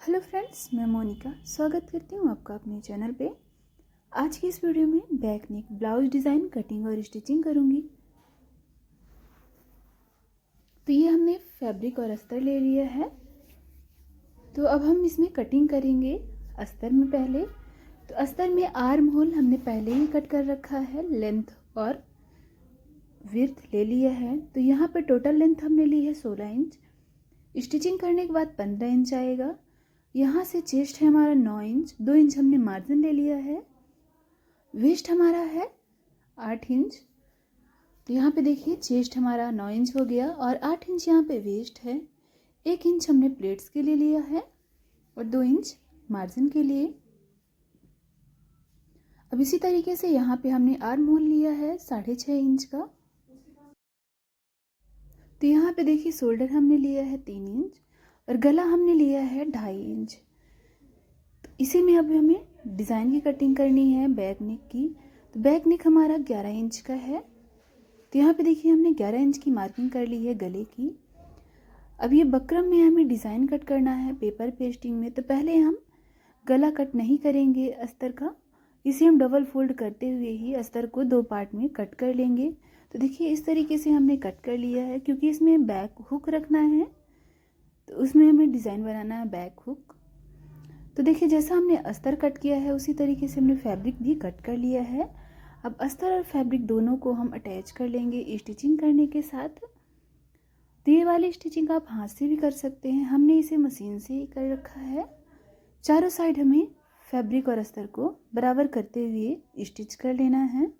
Hello friends, मैं मोनिका स्वागत करती हूँ आपका अपने चैनल पे। आज की इस वीडियो में back neck blouse design cutting और स्टिचिंग करूँगी। तो ये हमने फैब्रिक और अस्तर ले लिया है। तो अब हम इसमें कटिंग करेंगे अस्तर में। पहले तो अस्तर में आर्म होल हमने पहले ही कट कर रखा है, लेंथ और विड्थ ले लिया है। तो यहाँ पे टोटल लेंथ हमने ली है 16 इंच। स्टिचिंग करने के बाद 15 इंच आएगा। यहाँ से चेस्ट है हमारा 9 इंच, 2 इंच हमने मार्जिन ले लिया है। वेस्ट हमारा है 8 इंच। तो यहाँ पे देखिए चेस्ट हमारा 9 इंच हो गया और 8 इंच यहाँ पे वेस्ट है। 1 इंच हमने प्लेट्स के लिए लिया है और 2 इंच मार्जिन के लिए। अब इसी तरीके से यहाँ पे हमने आर्म होल लिया है 6.5 इंच का। तो यहाँ पे देखिए शोल्डर हमने लिया है 3 इंच और गला हमने लिया है 2.5 इंच। तो इसी में अब हमें डिज़ाइन की कटिंग करनी है बैक नेक की। तो बैक नेक हमारा 11 इंच का है। तो यहाँ पे देखिए हमने 11 इंच की मार्किंग कर ली है गले की। अब ये बकरम में हमें डिज़ाइन कट करना है पेपर पेस्टिंग में। तो पहले हम गला कट नहीं करेंगे अस्तर का, इसे हम डबल फोल्ड करते हुए ही अस्तर को 2 पार्ट में कट कर लेंगे। तो देखिए इस तरीके से हमने कट कर लिया है, क्योंकि इसमें बैक हुक रखना है तो उसमें हमें डिज़ाइन बनाना है बैक हुक। तो देखिए जैसा हमने अस्तर कट किया है उसी तरीके से हमने फैब्रिक भी कट कर लिया है। अब अस्तर और फैब्रिक दोनों को हम अटैच कर लेंगे स्टिचिंग करने के साथ। तो ये वाली स्टिचिंग आप हाथ से भी कर सकते हैं, हमने इसे मशीन से ही कर रखा है। चारों साइड हमें फैब्रिक और अस्तर को बराबर करते हुए स्टिच कर लेना है।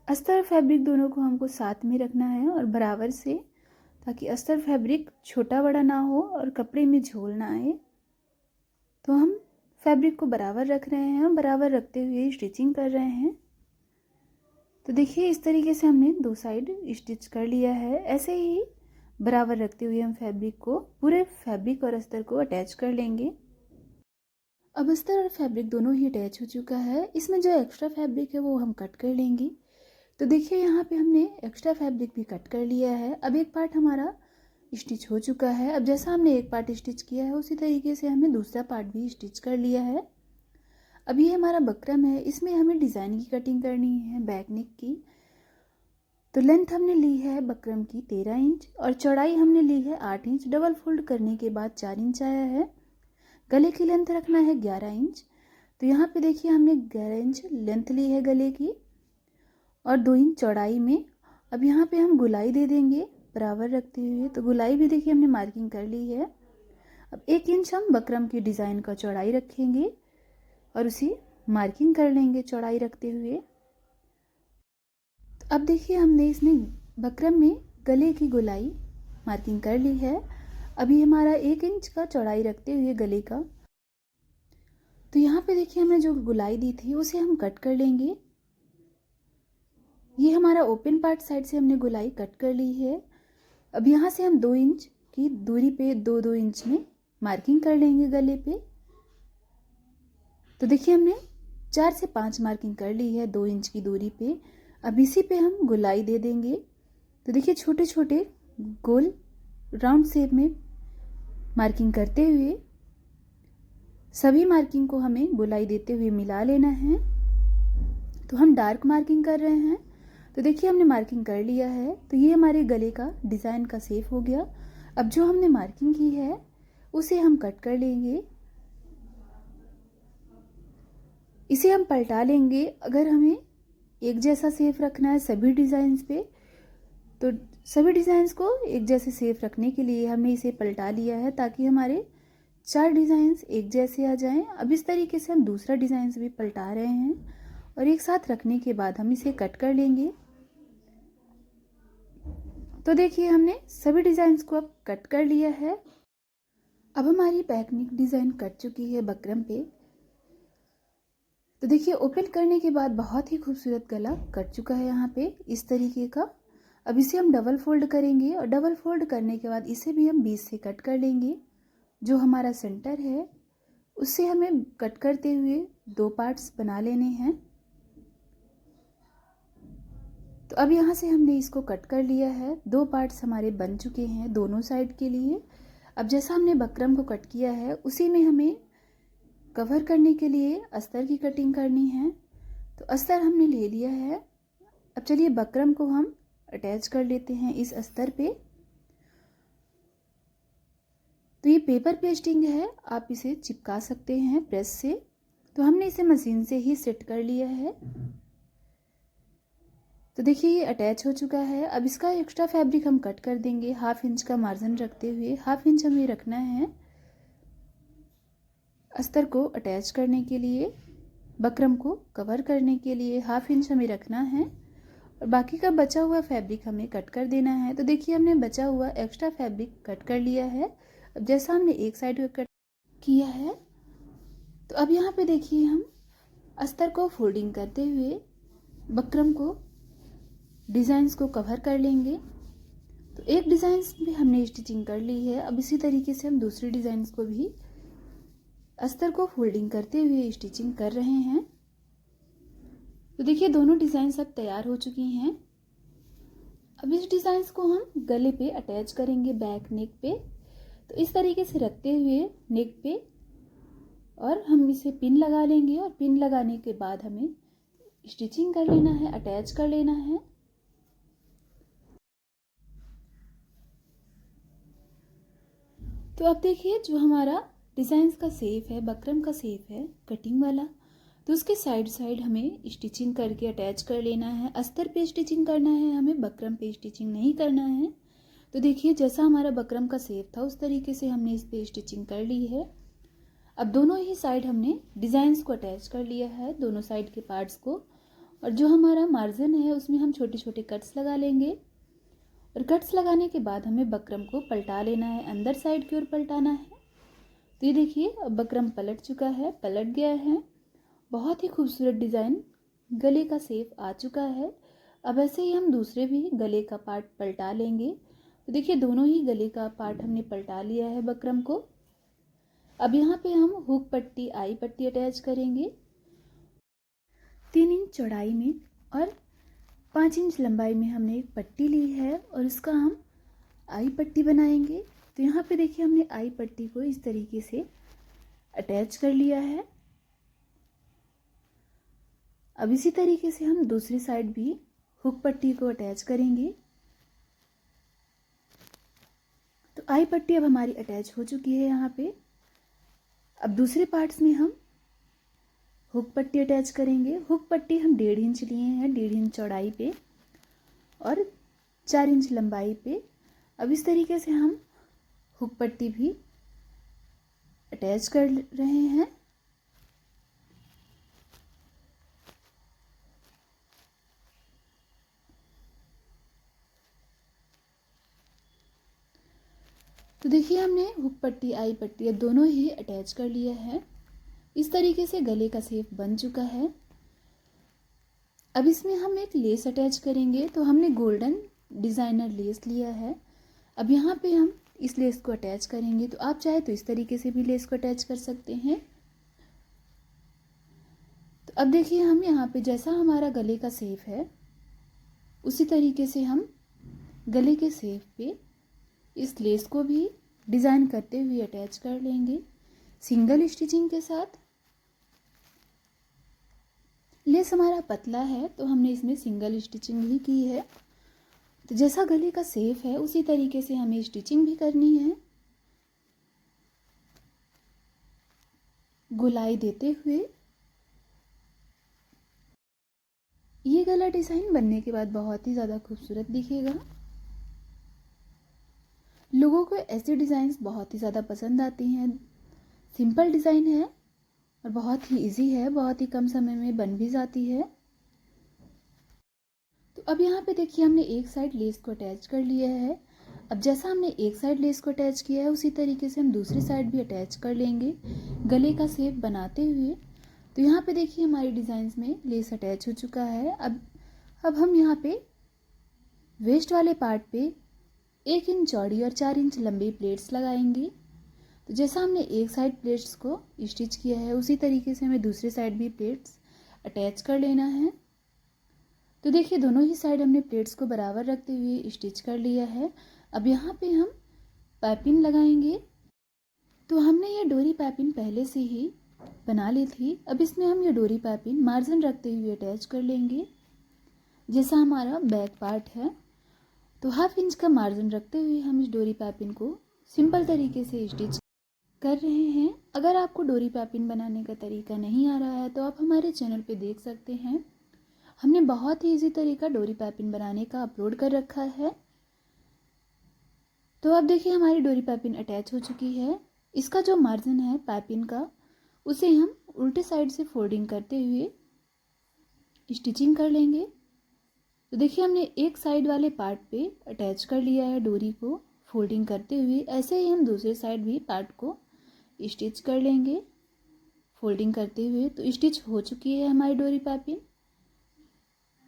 अस्तर और फैब्रिक दोनों को हमको साथ में रखना है और बराबर से, ताकि अस्तर फैब्रिक छोटा बड़ा ना हो और कपड़े में झोल ना आए। तो हम फैब्रिक को बराबर रख रहे हैं, बराबर रखते हुए स्टिचिंग कर रहे हैं। तो देखिए इस तरीके से हमने 2 साइड स्टिच कर लिया है। ऐसे ही बराबर रखते हुए हम फैब्रिक को, पूरे फैब्रिक और अस्तर को अटैच कर लेंगे। अब अस्तर और फैब्रिक दोनों ही अटैच हो चुका है। इसमें जो एक्स्ट्रा फैब्रिक है वो हम कट कर लेंगे। तो देखिए यहाँ पे हमने एक्स्ट्रा फैब्रिक भी कट कर लिया है। अब एक पार्ट हमारा स्टिच हो चुका है। अब जैसा हमने एक पार्ट स्टिच किया है उसी तरीके से हमने दूसरा पार्ट भी स्टिच कर लिया है। अब ये हमारा बकरम है, इसमें हमें डिज़ाइन की कटिंग करनी है बैक नेक की। तो लेंथ हमने ली है बकरम की 13 इंच और चौड़ाई हमने ली है 8 इंच। डबल फोल्ड करने के बाद 4 इंच आया है। गले की लेंथ रखना है 11 इंच। तो यहाँ पे देखिए हमने 11 इंच लेंथ ली है गले की और 2 इंच चौड़ाई में। अब यहाँ पे हम गुलाई दे देंगे बराबर रखते हुए। तो गुलाई भी देखिए हमने मार्किंग कर ली है। अब 1 इंच हम बकरम की डिज़ाइन का चौड़ाई रखेंगे और उसी मार्किंग कर लेंगे चौड़ाई रखते हुए। तो अब देखिए हमने इसमें बकरम में गले की गुलाई मार्किंग कर ली है। अभी हमारा 1 इंच का चौड़ाई रखते हुए गले का। तो यहाँ पे देखिए हमने जो गुलाई दी थी उसे हम कट कर लेंगे। ये हमारा ओपन पार्ट साइड से हमने गुलाई कट कर ली है। अब यहाँ से हम 2 इंच की दूरी पे 2-2 इंच में मार्किंग कर लेंगे गले पे। तो देखिए हमने 4 से 5 मार्किंग कर ली है 2 इंच की दूरी पे। अब इसी पे हम गुलाई दे देंगे। तो देखिए छोटे छोटे गोल राउंड शेप में मार्किंग करते हुए सभी मार्किंग को हमें गुलाई देते हुए मिला लेना है। तो हम डार्क मार्किंग कर रहे हैं। तो देखिए हमने मार्किंग कर लिया है। तो ये हमारे गले का डिज़ाइन का शेप हो गया। अब जो हमने मार्किंग की है उसे हम कट कर लेंगे। इसे हम पलटा लेंगे। अगर हमें एक जैसा शेप रखना है सभी डिज़ाइंस पे, तो सभी डिज़ाइंस को एक जैसे शेप रखने के लिए हमने इसे पलटा लिया है, ताकि हमारे 4 डिज़ाइंस एक जैसे आ जाएं। अब इस तरीके से हम दूसरा डिज़ाइंस भी पलटा रहे हैं और एक साथ रखने के बाद हम इसे कट कर लेंगे। तो देखिए हमने सभी डिज़ाइंस को अब कट कर लिया है। अब हमारी बैक नेक डिज़ाइन कट चुकी है बकरम पे। तो देखिए ओपन करने के बाद बहुत ही खूबसूरत गला कट चुका है यहाँ पे इस तरीके का। अब इसे हम डबल फोल्ड करेंगे और डबल फोल्ड करने के बाद इसे भी हम बीच से कट कर लेंगे। जो हमारा सेंटर है उससे हमें कट करते हुए 2 पार्ट्स बना लेने हैं। तो अब यहाँ से हमने इसको कट कर लिया है। 2 पार्ट्स हमारे बन चुके हैं दोनों साइड के लिए। अब जैसा हमने बकरम को कट किया है उसी में हमें कवर करने के लिए अस्तर की कटिंग करनी है। तो अस्तर हमने ले लिया है। अब चलिए बकरम को हम अटैच कर लेते हैं इस अस्तर पे। तो ये पेपर पेस्टिंग है, आप इसे चिपका सकते हैं प्रेस से। तो हमने इसे मशीन से ही सेट कर लिया है। तो देखिए ये अटैच हो चुका है। अब इसका एक्स्ट्रा फैब्रिक हम कट कर देंगे। 1/2 इंच का मार्जिन रखते हुए 1/2 इंच हमें रखना है अस्तर को अटैच करने के लिए। बकरम को कवर करने के लिए 1/2 इंच हमें रखना है और बाकी का बचा हुआ फैब्रिक हमें कट कर देना है। तो देखिए हमने बचा हुआ एक्स्ट्रा फैब्रिक कट कर लिया है। अब जैसा हमने एक साइड को कट किया है तो अब यहाँ पे देखिए हम अस्तर को फोल्डिंग करते हुए बकरम को डिज़ाइंस को कवर कर लेंगे। तो एक डिज़ाइंस भी हमने स्टिचिंग कर ली है। अब इसी तरीके से हम दूसरी डिज़ाइंस को भी अस्तर को फोल्डिंग करते हुए स्टिचिंग कर रहे हैं। तो देखिए दोनों डिज़ाइंस अब तैयार हो चुकी हैं। अब इस डिज़ाइंस को हम गले पे अटैच करेंगे, बैक नेक पे। तो इस तरीके से रखते हुए नेक पे और हम इसे पिन लगा लेंगे और पिन लगाने के बाद हमें स्टिचिंग कर लेना है, अटैच कर लेना है। तो अब देखिए जो हमारा डिज़ाइंस का शेप है, बकरम का शेप है कटिंग वाला, तो उसके साइड साइड हमें स्टिचिंग करके अटैच कर लेना है। अस्तर पे स्टिचिंग करना है हमें, बकरम पे स्टिचिंग नहीं करना है। तो देखिए जैसा हमारा बकरम का शेप था उस तरीके से हमने इस पे स्टिचिंग कर ली है। अब दोनों ही साइड हमने डिज़ाइंस को अटैच कर लिया है, दोनों साइड के पार्ट्स को। और जो हमारा मार्जिन है उसमें हम छोटे छोटे कट्स लगा लेंगे और कट्स लगाने के बाद हमें बकरम को पलटा लेना है, अंदर साइड की ओर पलटाना है। तो ये देखिए अब बकरम पलट चुका है, पलट गया है। बहुत ही खूबसूरत डिज़ाइन गले का शेप आ चुका है। अब ऐसे ही हम दूसरे भी गले का पार्ट पलटा लेंगे। तो देखिए दोनों ही गले का पार्ट हमने पलटा लिया है बकरम को। अब यहाँ पे हम हुक पट्टी, आई पट्टी अटैच करेंगे 3 इंच चौड़ाई में और 5 इंच लंबाई में हमने एक पट्टी ली है और इसका हम आई पट्टी बनाएंगे। तो यहाँ पे देखिए हमने आई पट्टी को इस तरीके से अटैच कर लिया है। अब इसी तरीके से हम दूसरी साइड भी हुक पट्टी को अटैच करेंगे। तो आई पट्टी अब हमारी अटैच हो चुकी है यहाँ पे। अब दूसरे पार्ट्स में हम हुक पट्टी अटैच करेंगे। हुक पट्टी हम 1.5 इंच लिए हैं, 1.5 इंच चौड़ाई पे और 4 इंच लंबाई पे। अब इस तरीके से हम हुक पट्टी भी अटैच कर रहे हैं। तो देखिए हमने हुक पट्टी, आई पट्टी दोनों ही अटैच कर लिया है। इस तरीके से गले का शेप बन चुका है। अब इसमें हम एक लेस अटैच करेंगे। तो हमने गोल्डन डिज़ाइनर लेस लिया है। अब यहाँ पे हम इस लेस को अटैच करेंगे। तो आप चाहे तो इस तरीके से भी लेस को अटैच कर सकते हैं। तो अब देखिए हम यहाँ पे जैसा हमारा गले का शेप है उसी तरीके से हम गले के शेप पे इस लेस को भी डिज़ाइन करते हुए अटैच कर लेंगे सिंगल स्टिचिंग के साथ। लेस हमारा पतला है तो हमने इसमें सिंगल स्टिचिंग ही की है। तो जैसा गले का शेप है उसी तरीके से हमें स्टिचिंग भी करनी है, गोलाई देते हुए। ये गला डिज़ाइन बनने के बाद बहुत ही ज़्यादा खूबसूरत दिखेगा। लोगों को ऐसे डिज़ाइंस बहुत ही ज़्यादा पसंद आती हैं। सिंपल डिज़ाइन है और बहुत ही इजी है, बहुत ही कम समय में बन भी जाती है। तो अब यहाँ पे देखिए हमने एक साइड लेस को अटैच कर लिया है। अब जैसा हमने एक साइड लेस को अटैच किया है उसी तरीके से हम दूसरी साइड भी अटैच कर लेंगे गले का शेप बनाते हुए। तो यहाँ पे देखिए हमारी डिज़ाइंस में लेस अटैच हो चुका है। अब हम यहाँ पे वेस्ट वाले पार्ट पे 1 इंच चौड़ी और 4 इंच लंबी प्लेट्स लगाएंगे। तो जैसा हमने एक साइड प्लेट्स को स्टिच किया है उसी तरीके से हमें दूसरी साइड भी प्लेट्स अटैच कर लेना है। तो देखिए दोनों ही साइड हमने प्लेट्स को बराबर रखते हुए स्टिच कर लिया है। अब यहाँ पे हम पाइपिंग लगाएंगे। तो हमने ये डोरी पाइपिंग पहले से ही बना ली थी। अब इसमें हम ये डोरी पाइपिंग मार्जिन रखते हुए अटैच कर लेंगे। जैसा हमारा बैक पार्ट है तो 1/2 इंच का मार्जिन रखते हुए हम इस डोरी पाइपिंग को सिंपल तरीके से स्टिच कर रहे हैं। अगर आपको डोरी पाइपिंग बनाने का तरीका नहीं आ रहा है तो आप हमारे चैनल पे देख सकते हैं। हमने बहुत ही इजी तरीका डोरी पाइपिंग बनाने का अपलोड कर रखा है। तो अब देखिए हमारी डोरी पाइपिंग अटैच हो चुकी है। इसका जो मार्जिन है पाइपिंग का उसे हम उल्टे साइड से फोल्डिंग करते हुए स्टिचिंग कर लेंगे। तो देखिए हमने एक साइड वाले पार्ट पे अटैच कर लिया है डोरी को फोल्डिंग करते हुए। ऐसे ही हम दूसरे साइड भी पार्ट को स्टिच कर लेंगे फोल्डिंग करते हुए। तो स्टिच हो चुकी है हमारी डोरी पाइपिंग।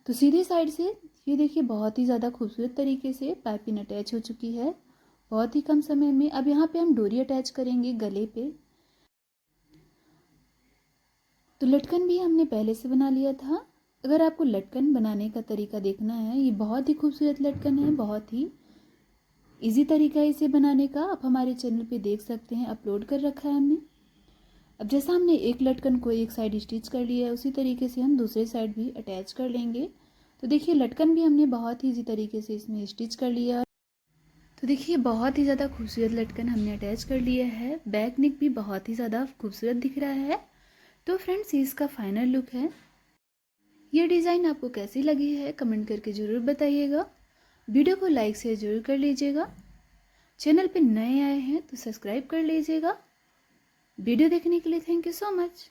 तो सीधे साइड से ये देखिए बहुत ही ज़्यादा खूबसूरत तरीके से पाइपिंग अटैच हो चुकी है बहुत ही कम समय में। अब यहाँ पे हम डोरी अटैच करेंगे गले पे। तो लटकन भी हमने पहले से बना लिया था। अगर आपको लटकन बनाने का तरीका देखना है, ये बहुत ही खूबसूरत लटकन है, बहुत ही इजी तरीका है इसे बनाने का। आप हमारे चैनल पे देख सकते हैं, अपलोड कर रखा है हमने। अब जैसा हमने एक लटकन को एक साइड स्टिच कर लिया है उसी तरीके से हम दूसरे साइड भी अटैच कर लेंगे। तो देखिए लटकन भी हमने बहुत ही इजी तरीके से इसमें स्टिच कर लिया। तो देखिए बहुत ही ज़्यादा खूबसूरत लटकन हमने अटैच कर लिया है। बैक नेक भी बहुत ही ज़्यादा खूबसूरत दिख रहा है। तो फ्रेंड्स ये इसका फाइनल लुक है। ये डिज़ाइन आपको कैसी लगी है कमेंट करके ज़रूर बताइएगा। वीडियो को लाइक शेयर ज़रूर कर लीजिएगा। चैनल पे नए आए हैं तो सब्सक्राइब कर लीजिएगा। वीडियो देखने के लिए थैंक यू सो मच।